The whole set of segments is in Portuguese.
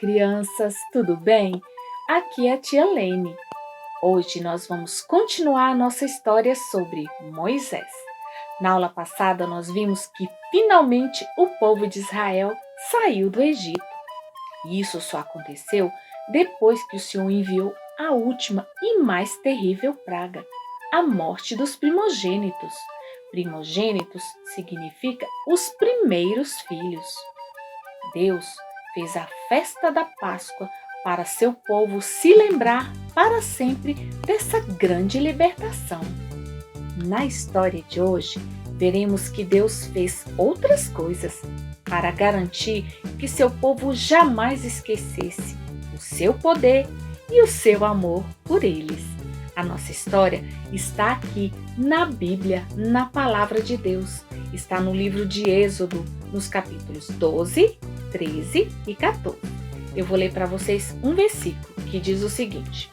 crianças, tudo bem? Aqui é a tia Lene. Hoje nós vamos continuar a nossa história sobre Moisés. Na aula passada nós vimos que finalmente o povo de Israel saiu do Egito. E isso só aconteceu depois que o Senhor enviou a última e mais terrível praga, a morte dos primogênitos. Primogênitos significa os primeiros filhos. Deus fez a festa da Páscoa para seu povo se lembrar para sempre dessa grande libertação. Na história de hoje, veremos que Deus fez outras coisas para garantir que seu povo jamais esquecesse o seu poder e o seu amor por eles. A nossa história está aqui na Bíblia, na Palavra de Deus. Está no livro de Êxodo, nos capítulos 12, 13 e 14. Eu vou ler para vocês um versículo que diz o seguinte: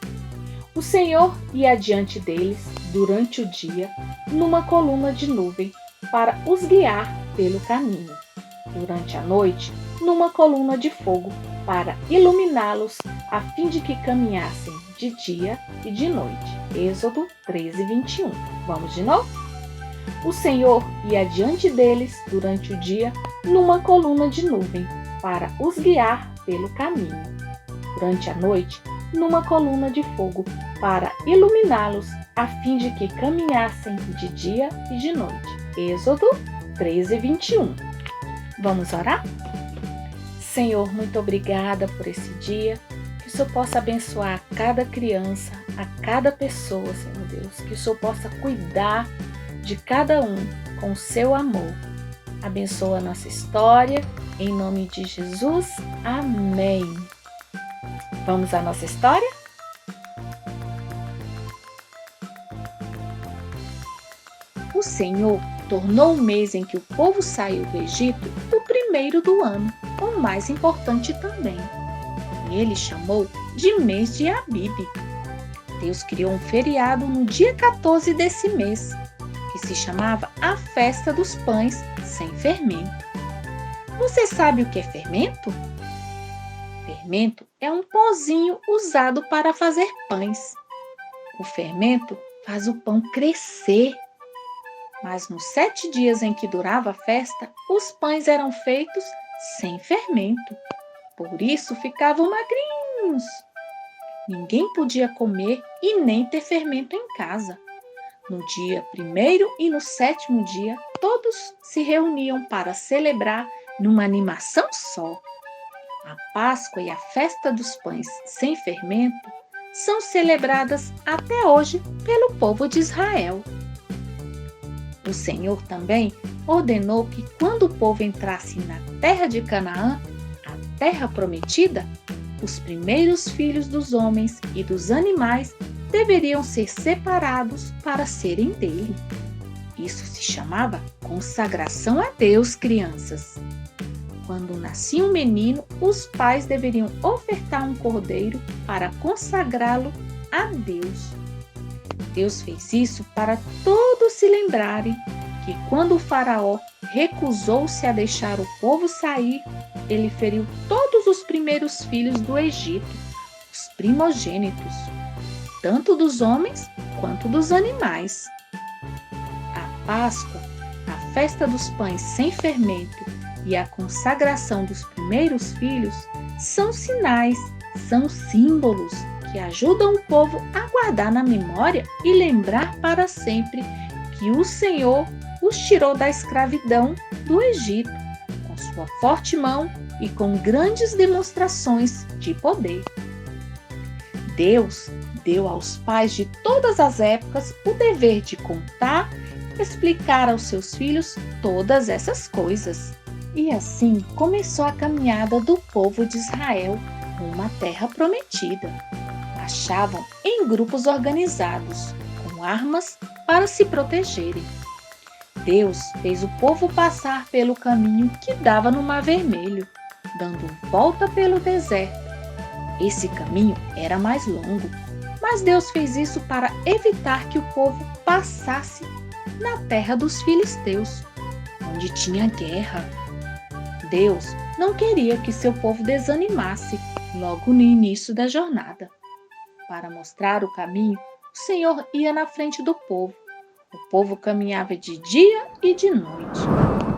O Senhor ia adiante deles durante o dia numa coluna de nuvem para os guiar pelo caminho. Durante a noite, numa coluna de fogo para iluminá-los a fim de que caminhassem de dia e de noite. Êxodo 13, 21. Vamos de novo? O Senhor ia adiante deles durante o dia numa coluna de nuvem para os guiar pelo caminho. Durante a noite, numa coluna de fogo para iluminá-los a fim de que caminhassem de dia e de noite. Êxodo 13, 21. Vamos orar? Senhor, muito obrigada por esse dia. Que o Senhor possa abençoar cada criança, a cada pessoa, Senhor Deus. Que o Senhor possa cuidar de cada um com o seu amor. Abençoa a nossa história, em nome de Jesus. Amém. Vamos à nossa história? O Senhor tornou o mês em que o povo saiu do Egito o primeiro do ano, o mais importante também. Ele chamou de mês de Abibe. Deus criou um feriado no dia 14 desse mês, que se chamava a Festa dos Pães Sem Fermento. Você sabe o que é fermento? Fermento é um pozinho usado para fazer pães. O fermento faz o pão crescer. Mas nos 7 dias em que durava a festa, os pães eram feitos sem fermento. Por isso ficavam magrinhos. Ninguém podia comer e nem ter fermento em casa. No dia 1º e no 7º dia, todos se reuniam para celebrar numa animação só. A Páscoa e a Festa dos Pães Sem Fermento são celebradas até hoje pelo povo de Israel. O Senhor também ordenou que quando o povo entrasse na terra de Canaã, a terra prometida, os primeiros filhos dos homens e dos animais deveriam ser separados para serem dele. Isso se chamava consagração a Deus, crianças. Quando nascia um menino, os pais deveriam ofertar um cordeiro para consagrá-lo a Deus. Deus fez isso para todos se lembrarem que quando o faraó recusou-se a deixar o povo sair, ele feriu todos os primeiros filhos do Egito, os primogênitos, tanto dos homens quanto dos animais. A Páscoa, a festa dos pães sem fermento e a consagração dos primeiros filhos são sinais, são símbolos que ajudam o povo a guardar na memória e lembrar para sempre que o Senhor os tirou da escravidão do Egito, com sua forte mão e com grandes demonstrações de poder. Deus deu aos pais de todas as épocas o dever de contar e explicar aos seus filhos todas essas coisas. E assim começou a caminhada do povo de Israel rumo à terra prometida. Marchavam em grupos organizados, com armas para se protegerem. Deus fez o povo passar pelo caminho que dava no Mar Vermelho, dando volta pelo deserto. Esse caminho era mais longo, mas Deus fez isso para evitar que o povo passasse na terra dos filisteus, onde tinha guerra. Deus não queria que seu povo desanimasse logo no início da jornada. Para mostrar o caminho, o Senhor ia na frente do povo. O povo caminhava de dia e de noite.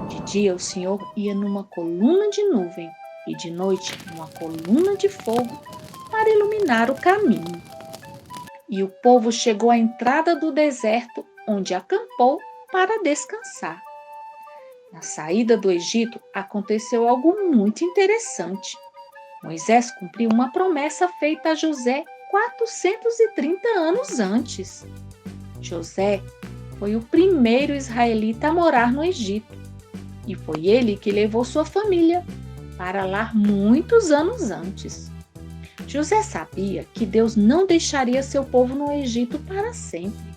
De dia, o Senhor ia numa coluna de nuvem e de noite, numa coluna de fogo para iluminar o caminho. E o povo chegou à entrada do deserto, onde acampou para descansar. Na saída do Egito, aconteceu algo muito interessante. Moisés cumpriu uma promessa feita a José 430 anos antes. José foi o primeiro israelita a morar no Egito, e foi ele que levou sua família para lá muitos anos antes. José sabia que Deus não deixaria seu povo no Egito para sempre.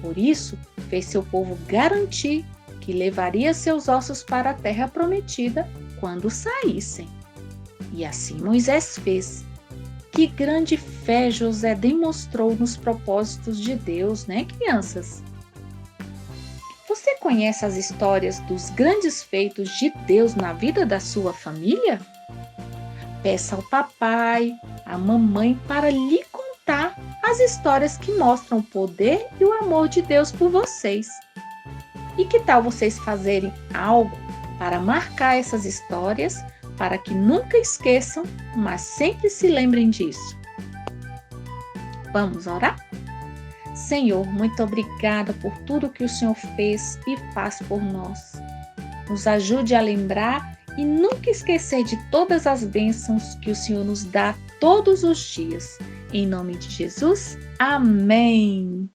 Por isso, fez seu povo garantir que levaria seus ossos para a terra prometida quando saíssem. E assim Moisés fez. Que grande fé José demonstrou nos propósitos de Deus, né, crianças? Você conhece as histórias dos grandes feitos de Deus na vida da sua família? Peça ao papai, à mamãe para lhe contar as histórias que mostram o poder e o amor de Deus por vocês. E que tal vocês fazerem algo para marcar essas histórias, para que nunca esqueçam, mas sempre se lembrem disso? Vamos orar? Senhor, muito obrigada por tudo que o Senhor fez e faz por nós. Nos ajude a lembrar e nunca esquecer de todas as bênçãos que o Senhor nos dá todos os dias. Em nome de Jesus, amém!